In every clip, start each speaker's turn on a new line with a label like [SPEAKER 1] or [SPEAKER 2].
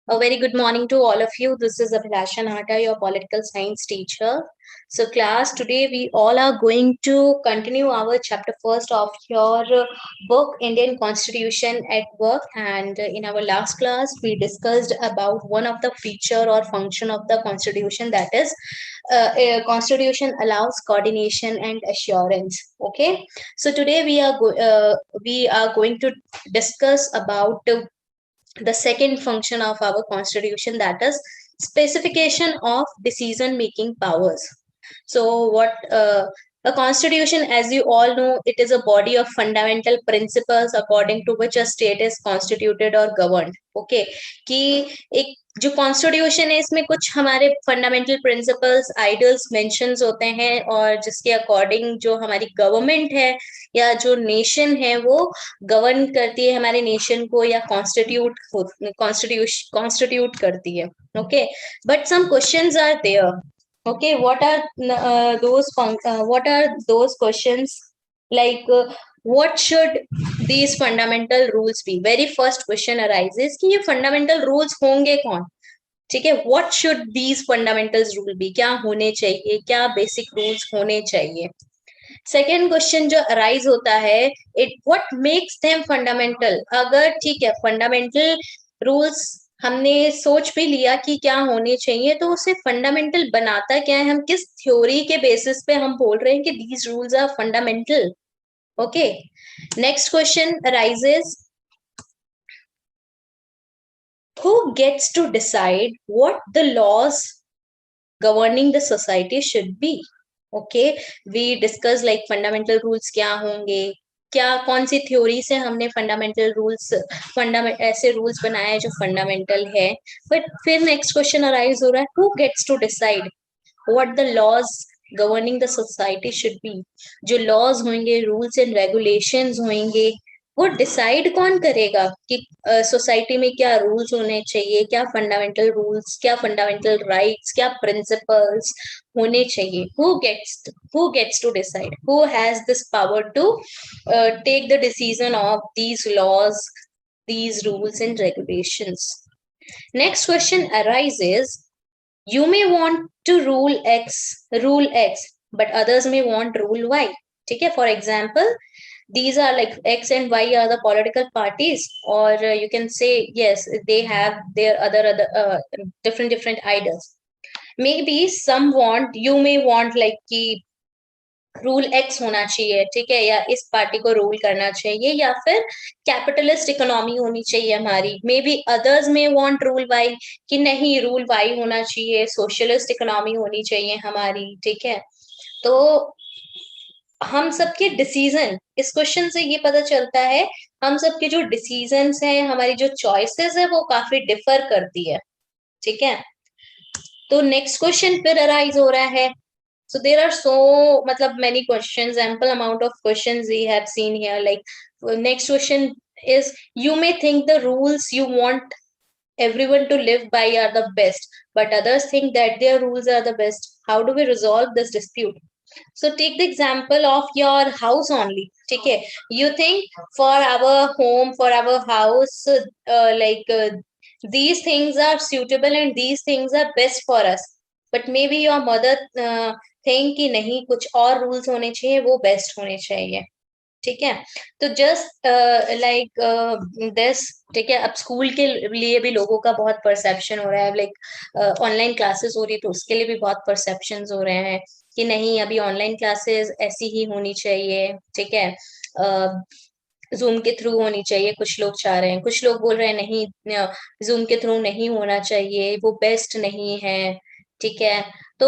[SPEAKER 1] A very good morning to all of you. This is Abhilasha Nahata, your political science teacher. So, class, today we all are going to continue our chapter first of your book, Indian Constitution at Work. And in our last class, we discussed about one of the feature or function of the Constitution, that is, a Constitution allows coordination and assurance. Okay, so today we are going to discuss about the second function of our constitution, that is specification of decision making powers. So what a constitution, as you all know, it is a body of fundamental principles according to which a state is constituted or governed. Okay, कि एक जो constitution है इसमें कुछ हमारे fundamental principles ideals mentions होते हैं और जिसके अकॉर्डिंग जो हमारी गवर्नमेंट है या जो नेशन है वो गवर्न करती है हमारे नेशन को या कॉन्स्टिट्यूट करती है. Okay, but some questions are there. Okay, what are those questions, like what should these fundamental rules be? Very first question arises कि ये fundamental rules होंगे कौन. ठीक है, what should these fundamentals rule be? क्या होने चाहिए, क्या basic rules होने चाहिए. सेकेंड क्वेश्चन जो अराइज होता है, it what makes them fundamental. अगर ठीक है फंडामेंटल रूल्स हमने सोच भी लिया कि क्या होने चाहिए, तो उसे फंडामेंटल बनाता क्या है, हम किस थ्योरी के बेसिस पे हम बोल रहे हैं कि these rules are fundamental. Okay, next question arises, who gets to decide what the laws governing the society should be? Okay, we discuss like fundamental rules क्या होंगे, क्या कौन सी थ्योरी से हमने फंडामेंटल रूल्स ऐसे रूल्स बनाए जो फंडामेंटल है. बट फिर नेक्स्ट क्वेश्चन अराइज हो रहा है, who gets to decide what the laws governing the society should be. जो लॉज होंगे, रूल्स एंड रेगुलेशंस होंगे, वो डिसाइड कौन करेगा कि सोसाइटी में क्या रूल्स होने चाहिए, क्या फंडामेंटल रूल्स, क्या फंडामेंटल राइट्स, क्या प्रिंसिपल्स होने चाहिए. Who gets to decide, who has this power to take the decision of these laws, these rules and regulations. Next question arises, you may want to rule X, but others may want rule Y. ठीक है, for example, these are like X and Y are the political parties, or you can say yes, they have their other different ideas. Maybe some want, you may want like कि rule x होना चाहिए, ठीक है, या इस party को rule करना चाहिए, या फिर कैपिटलिस्ट इकोनॉमी होनी चाहिए हमारी. मे बी अदर्स में वांट रूल वाई, कि नहीं रूल वाई होना चाहिए, सोशलिस्ट इकोनॉमी होनी चाहिए हमारी. ठीक है, तो हम सबके डिसीजन, इस क्वेश्चन से ये पता चलता है हम सबके जो डिसीजंस हैं, हमारी जो चॉइसेस है वो काफी डिफर करती है. ठीक है, तो नेक्स्ट क्वेश्चन फिर अराइज हो रहा है. So there are so matlab many questions, ample amount of questions we have seen here. Like next question is, you may think the rules you want everyone to live by are the best, but others think that their rules are the best. How do we resolve this dispute? So take the example of your house only. Okay, you think for our home, for our house, these things are suitable and these things are best for us, but maybe your mother think कि नहीं कुछ और rules होने चाहिए, वो best होने चाहिए. ठीक है, तो जस्ट लाइक दिस. ठीक है, अब स्कूल के लिए भी लोगों का बहुत परसेप्शन हो रहा है, लाइक ऑनलाइन क्लासेस हो रही, तो उसके लिए भी बहुत परसेप्शंस हो रहे हैं कि नहीं अभी ऑनलाइन क्लासेस ऐसी ही होनी चाहिए. ठीक है, जूम के थ्रू होनी चाहिए, कुछ लोग चाह रहे हैं, कुछ लोग बोल रहे हैं नहीं जूम के थ्रू नहीं होना चाहिए, वो बेस्ट नहीं है. ठीक है, तो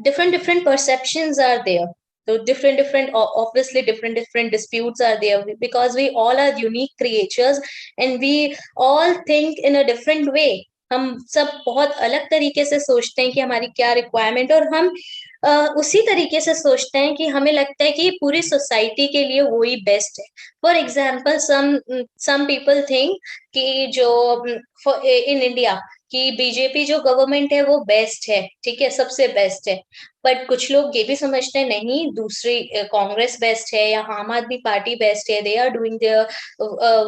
[SPEAKER 1] different perceptions are there. So different obviously different disputes are there, because we all are unique creatures and we all think in a different way. हम सब बहुत अलग तरीके से सोचते हैं कि हमारी क्या रिक्वायरमेंट, और हम उसी तरीके से सोचते हैं कि हमें लगता है कि पूरी सोसाइटी के लिए वही बेस्ट है. For example some people think कि जो इन इंडिया कि बीजेपी जो गवर्नमेंट है वो बेस्ट है, ठीक है, सबसे बेस्ट है. बट कुछ लोग ये भी समझते हैं नहीं दूसरी कांग्रेस बेस्ट है या आम आदमी पार्टी बेस्ट है, they are doing their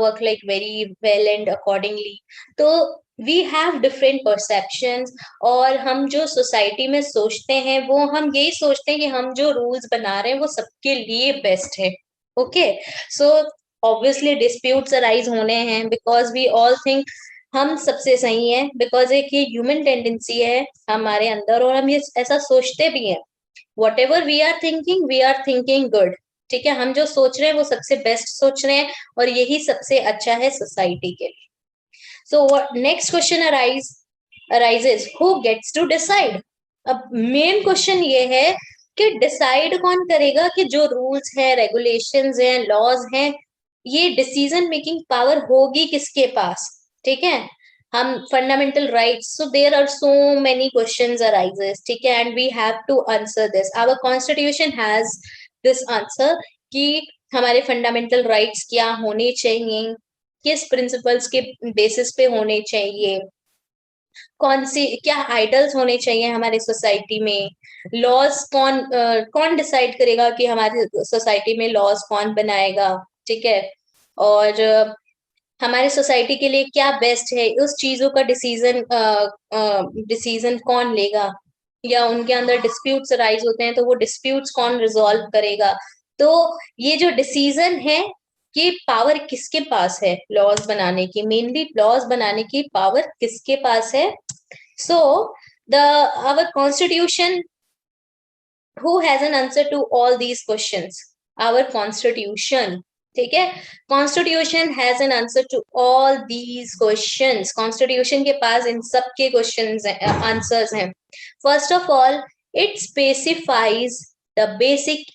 [SPEAKER 1] work like very well and accordingly. तो वी हैव डिफरेंट परसेप्शंस, और हम जो सोसाइटी में सोचते हैं वो हम यही सोचते हैं कि हम जो रूल्स बना रहे हैं वो सबके लिए बेस्ट है। Okay, so obviously disputes arise होने हैं बिकॉज वी ऑल थिंक हम सबसे सही है, बिकॉज एक ये ह्यूमन टेंडेंसी है हमारे अंदर, और हम ये ऐसा सोचते भी हैं। Whatever we are thinking good. ठीक है, हम जो सोच रहे हैं वो सबसे बेस्ट सोच रहे हैं, और यही सबसे अच्छा है सोसाइटी के लिए। So what next question arises who gets to decide? अब मेन क्वेश्चन ये है कि डिसाइड कौन करेगा कि जो रूल्स है, रेगुलेशंस हैं, लॉज हैं, ये डिसीजन मेकिंग पावर होगी किसके पास? ठीक है, हम fundamental rights, so there are so many questions arises, ठीक है, and we have to answer this. Our constitution has this answer कि हमारे फंडामेंटल राइट्स क्या होने चाहिए, किस प्रिंसिपल्स के बेसिस पे होने चाहिए, कौन सी क्या आइडल्स होने चाहिए हमारे सोसाइटी में, लॉज कौन डिसाइड करेगा कि हमारी सोसाइटी में लॉज कौन बनाएगा। ठीक है, और हमारे सोसाइटी के लिए क्या बेस्ट है, उस चीजों का डिसीजन कौन लेगा, या उनके अंदर डिस्प्यूट्स राइज होते हैं तो वो डिस्प्यूट्स कौन रिजॉल्व करेगा। तो ये जो डिसीजन है, ये पावर किसके पास है लॉज बनाने की? मेनली लॉज बनाने की पावर किसके पास है? So the our constitution, who has an answer to all these questions? Our constitution। ठीक है, constitution has an answer to all these questions. Constitution के पास इन सब के क्वेश्चंस आंसर्स हैं। First of all, it specifies the basic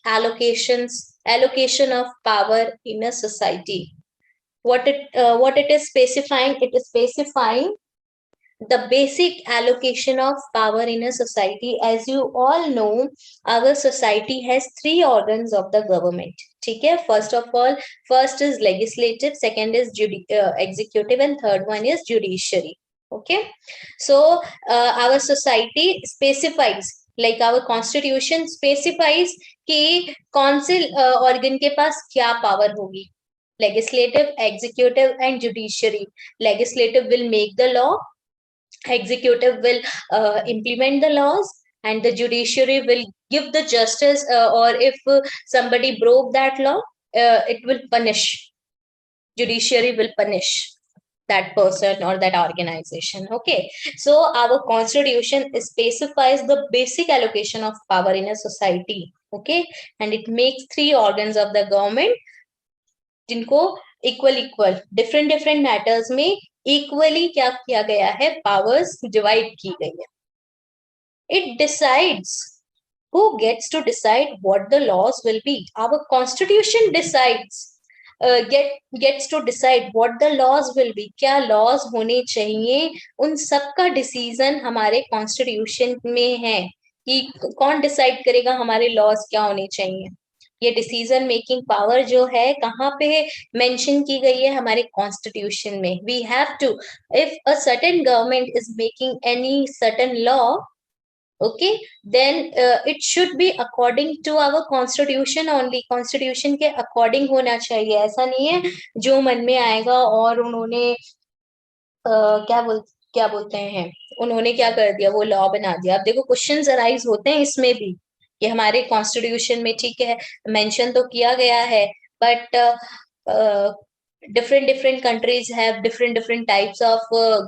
[SPEAKER 1] allocation of power in a society. What it is specifying? It is specifying the basic allocation of power in a society. As you all know, our society has three organs of the government. ठीक है, first of all, first is legislative, second is executive, and third one is judiciary. Okay, so our society specifies, like our constitution specifies कि कौन से organ के पास क्या power होगी. Legislative, executive, and judiciary. Legislative will make the law, executive will implement the laws, and the judiciary will give the justice, or if somebody broke that law, it will punish. Judiciary will punish that person or that organization. Okay, so our constitution specifies the basic allocation of power in a society. Okay, and it makes three organs of the government जिनको equal different matters में equally क्या किया गया है, powers divide की गई है। It decides who gets to decide what the laws will be. Our constitution decides, gets to decide what the laws will be. क्या laws होने चाहिए, उन सब का डिसीजन हमारे कॉन्स्टिट्यूशन में है कि कौन डिसाइड करेगा हमारे लॉज क्या होने चाहिए। ये डिसीजन मेकिंग पावर जो है कहाँ पे मेंशन की गई है? हमारे कॉन्स्टिट्यूशन में। We have to, if a certain government is making any certain law, okay, then it should be according to our constitution only. constitution के according होना चाहिए। ऐसा नहीं है जो मन में आएगा और उन्होंने क्या बोलते हैं, उन्होंने क्या कर दिया, वो लॉ बना दिया। अब देखो क्वेश्चंस अराइज होते हैं इसमें भी कि हमारे कॉन्स्टिट्यूशन में ठीक है मेंशन तो किया गया है, but different countries have different types of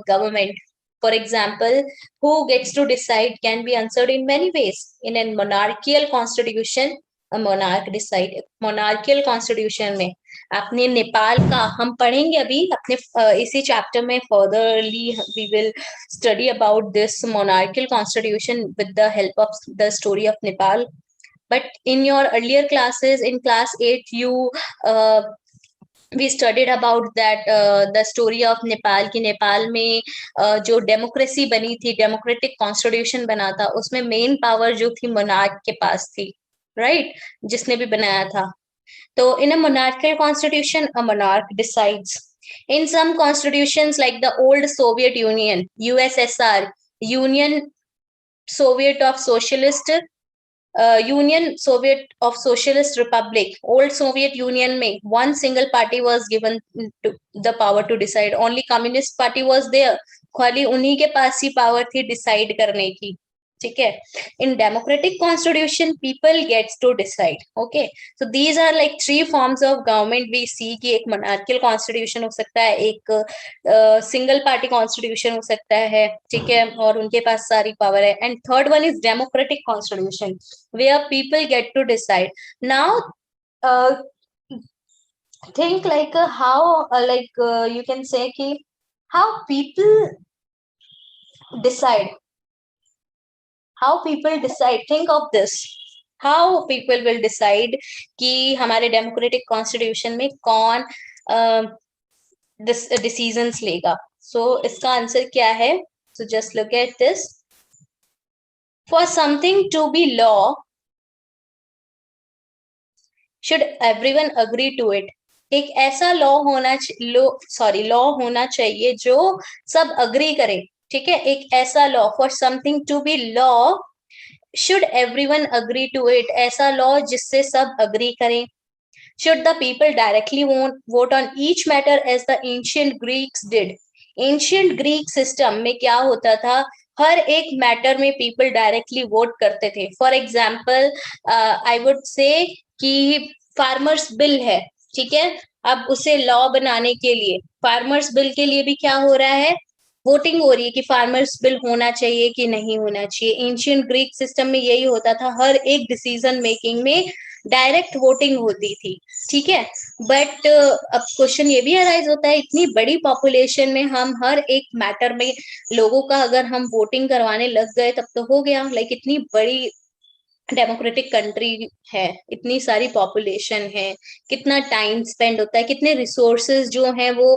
[SPEAKER 1] government. For example, who gets to decide can be answered in many ways. In a monarchical constitution, a monarch decide. Monarchical constitution में अपने नेपाल का हम पढ़ेंगे अभी अपने इसी चैप्टर में furtherly we will study about this monarchical constitution with the help of the story of Nepal. But in your earlier classes, in class 8, we studied about that the story of Nepal कि नेपाल में जो democracy बनी थी, democratic constitution बना था, उसमें main power जो थी मोनार्क के पास थी, राइट, जिसने भी बनाया था। तो in a monarchical constitution, a monarch decides. In some constitutions like the old Soviet Union, USSR, Union Soviet of Socialist Union Soviet of Socialist Republic, old Soviet Union में one single party was given to the power to decide. Only Communist Party was there, खाली उन्हीं के पास ही power थी decide करने की, ठीक है। In democratic constitution people gets to decide, okay. So these are like three forms of government we see, कि एक मोनार्कियल कॉन्स्टिट्यूशन हो सकता है, एक सिंगल पार्टी कॉन्स्टिट्यूशन हो सकता है, ठीक है, और उनके पास सारी पावर है, and third one is democratic constitution where people get to decide. Now think like how you can say ki how people decide, think of this, how people will decide कि हमारे डेमोक्रेटिक कॉन्स्टिट्यूशन में कौन decisions लेगा। सो इसका answer क्या है? So just look at this, for something to be law should everyone agree to it. एक ऐसा लॉ होना चाहिए जो सब अग्री करे, ठीक है। एक ऐसा law, for something to be law should everyone agree to it, ऐसा लॉ जिससे सब अग्री करें। Should the people directly vote on each matter as the ancient Greeks did. Ancient Greek system में क्या होता था, हर एक मैटर में पीपल डायरेक्टली वोट करते थे। For example I would say कि फार्मर्स बिल है, ठीक है, अब उसे लॉ बनाने के लिए फार्मर्स बिल के लिए भी क्या हो रहा है, वोटिंग हो रही है कि फार्मर्स बिल होना चाहिए कि नहीं होना चाहिए। एंशियंट ग्रीक सिस्टम में यही होता था, हर एक डिसीजन मेकिंग में डायरेक्ट वोटिंग होती थी, ठीक है। बट अब क्वेश्चन ये भी अराइज होता है, इतनी बड़ी पॉपुलेशन में हम हर एक मैटर में लोगों का अगर हम वोटिंग करवाने लग गए तब तो हो गया। लाइक इतनी बड़ी डेमोक्रेटिक कंट्री है, इतनी सारी पॉपुलेशन है, कितना टाइम स्पेंड होता है, कितने रिसोर्सेज जो हैं वो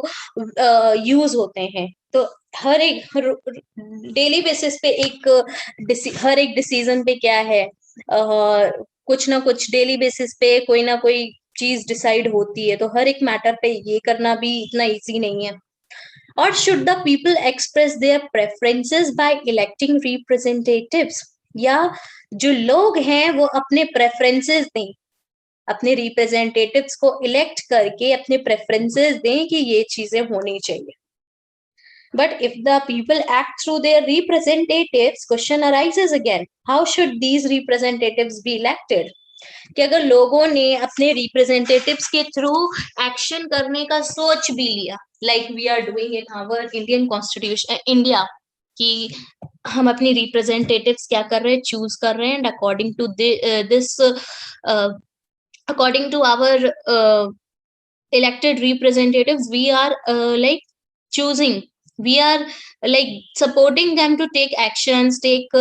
[SPEAKER 1] यूज होते हैं। तो हर एक डेली बेसिस पे हर एक डिसीजन पे क्या है, कुछ ना कुछ डेली बेसिस पे कोई ना कोई चीज डिसाइड होती है। तो हर एक मैटर पे ये करना भी इतना इजी नहीं है। और should the people express their preferences by electing representatives, या जो लोग हैं वो अपने प्रेफरेंसेस दें, अपने रिप्रेजेंटेटिव्स को इलेक्ट करके अपने प्रेफरेंसेस दें कि ये चीजें होनी चाहिए। But if the people act through their representatives, question arises again, how should these representatives be elected? कि अगर लोगों ने अपने रिप्रेजेंटेटिव्स के थ्रू एक्शन करने का सोच भी लिया, like we are doing in our Indian constitution India, कि हम अपनी रिप्रेजेंटेटिव्स क्या कर रहे हैं, चूज कर रहे हैं, and according to this according to our elected representatives we are choosing, we are like supporting them to take actions, take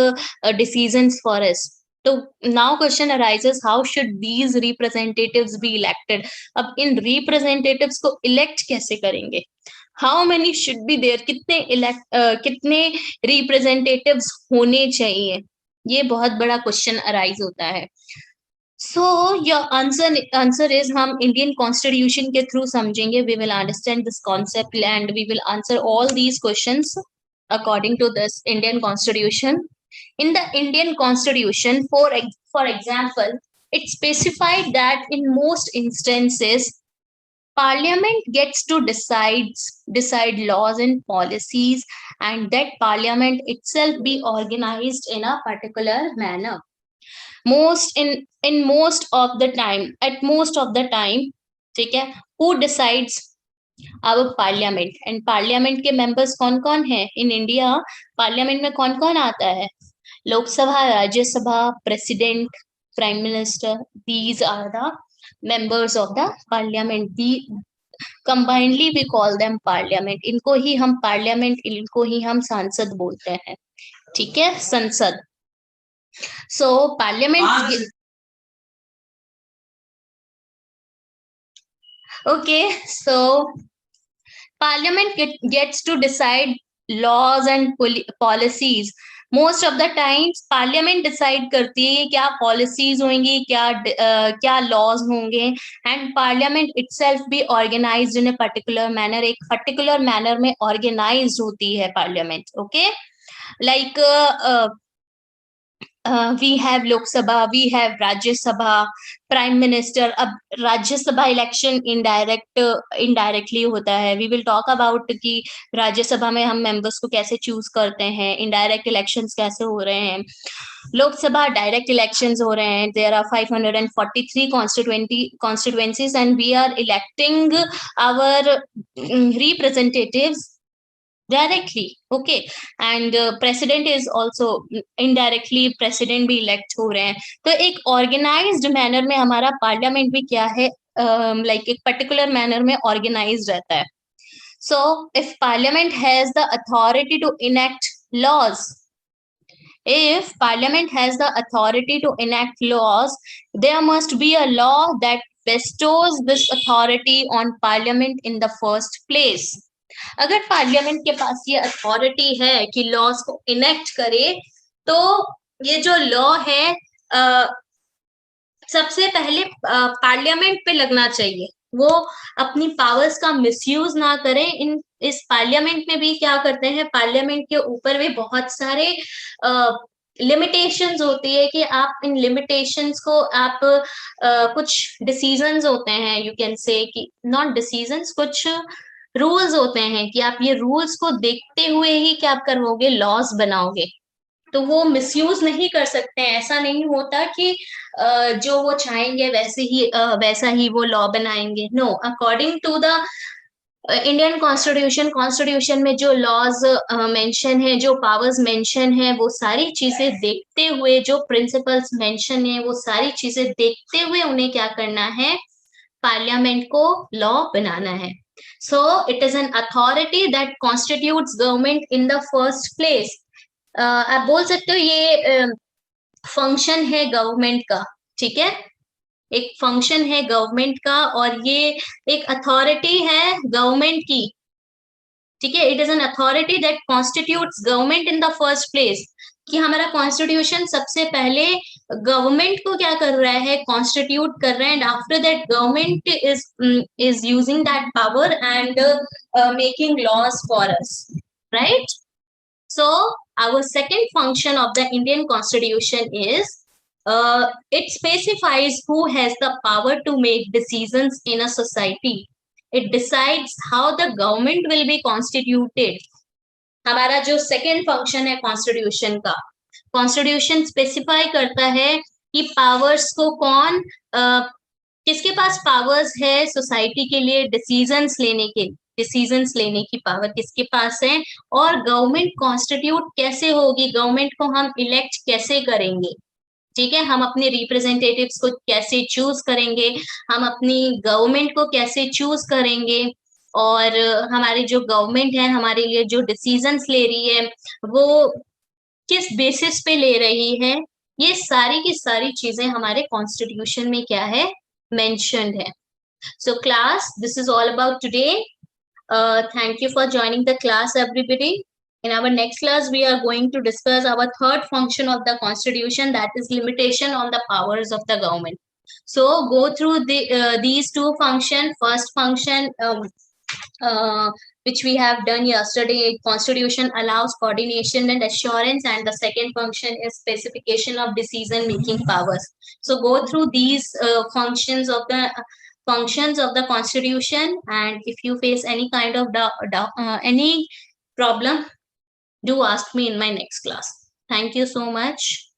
[SPEAKER 1] decisions for us. So now question arises, how should these representatives be elected? अब इन representatives को elect कैसे करेंगे? How many should be there? कितने representatives होने चाहिए? ये बहुत बड़ा क्वेश्चन अराइज होता है। So your answer is हम Indian Constitution के through समझेंगे, we will understand this concept and we will answer all these questions according to this Indian Constitution. In the Indian Constitution, for example, it specified that in most instances, Parliament gets to decide laws and policies, and that Parliament itself be organized in a particular manner. Most of the time, at most of the time, ठीक है, who decides our parliament, and parliament के members कौन कौन है in India? parliament में कौन कौन आता है? Lok Sabha, Rajya Sabha, president, prime minister, these are the members of the parliament. combinedly we call them parliament. इनको ही हम parliament, इनको ही हम सांसद बोलते हैं, ठीक है, संसद। So parliament okay, so parliament gets to decide laws and policies. Most of the times parliament decide करती है क्या policies होंगी, क्या laws होंगे, and parliament itself be organized in a particular manner, एक particular manner में organized होती है parliament, okay, like we have Lok Sabha, we have Rajya Sabha, Prime Minister. अब राज्यसभा इलेक्शन इनडायरेक्टली होता है. We will talk about कि राज्यसभा में हम मेंबर्स को कैसे चूज करते हैं, इनडायरेक्ट इलेक्शंस कैसे हो रहे हैं, लोकसभा डायरेक्ट इलेक्शंस हो रहे हैं. There are 543 constituencies and we are electing our representatives directly. Okay. And president is also indirectly president भी elect हो रहे हैं. तो एक organized manner में हमारा parliament भी क्या है, like एक particular manner में organized रहता है. So if parliament has the authority to enact laws, if parliament has the authority to enact laws, there must be a law that bestows this authority on parliament in the first place. अगर parliament के पास ये authority है कि laws को enact करे, तो ये जो लॉ है सबसे पहले पार्लियामेंट पे लगना चाहिए. वो अपनी पावर्स का मिसयूज ना करें. इस पार्लियामेंट में भी क्या करते हैं, पार्लियामेंट के ऊपर भी बहुत सारे लिमिटेशंस होती है कि आप इन लिमिटेशंस को आप कुछ डिसीजंस होते हैं, यू कैन से कि नॉट डिसीजंस, कुछ रूल्स होते हैं कि आप ये रूल्स को देखते हुए ही क्या आप करोगे, लॉज बनाओगे. तो वो मिसयूज नहीं कर सकते हैं. ऐसा नहीं होता कि जो वो चाहेंगे वैसा ही वो लॉ बनाएंगे. No, according to the Indian constitution में जो लॉज मेंशन है, जो पावर्स मेंशन है, वो सारी चीजें देखते हुए, जो प्रिंसिपल्स मेंशन है, वो सारी चीजें देखते हुए उन्हें क्या करना है, पार्लियामेंट को लॉ बनाना है. So it is an authority that constitutes government in the first place. आप बोल सकते हो ये फंक्शन है गवर्नमेंट का. ठीक है, एक फंक्शन है गवर्नमेंट का और ये एक अथॉरिटी है गवर्नमेंट की. ठीक है, it is an authority that constitutes government in the first place. कि हमारा कॉन्स्टिट्यूशन सबसे पहले गवर्नमेंट को क्या कर रहा है, कॉन्स्टिट्यूट कर रहा है. And after that government is using that power and making laws for us, right. So our second function of the Indian Constitution is it specifies who has the power to make decisions in a society. It decides how the government will be constituted. हमारा जो second function है constitution का, constitution specify करता है कि powers को कौन किसके पास पावर्स है सोसाइटी के लिए डिसीजंस लेने की पावर किसके पास है, और गवर्नमेंट कॉन्स्टिट्यूट कैसे होगी, गवर्नमेंट को हम इलेक्ट कैसे करेंगे. ठीक है, हम अपने रिप्रेजेंटेटिव्स को कैसे चूज करेंगे, हम अपनी गवर्नमेंट को कैसे चूज करेंगे, और हमारी जो गवर्नमेंट है हमारे लिए जो डिसीजंस ले रही है वो किस बेसिस पे ले रही है. ये सारी की सारी चीजें हमारे कॉन्स्टिट्यूशन में क्या है, मेंशन्ड है. So class, this is all about today. Thank you for joining the class, everybody. In our next class, we are going to discuss our third function of the Constitution, that is limitation on the powers of the government. So go through these two functions. First function, which we have done yesterday, Constitution allows coordination and assurance, and the second function is specification of decision-making powers. So go through these functions of the Constitution, and if you face any kind of any problem, do ask me in my next class. Thank you so much.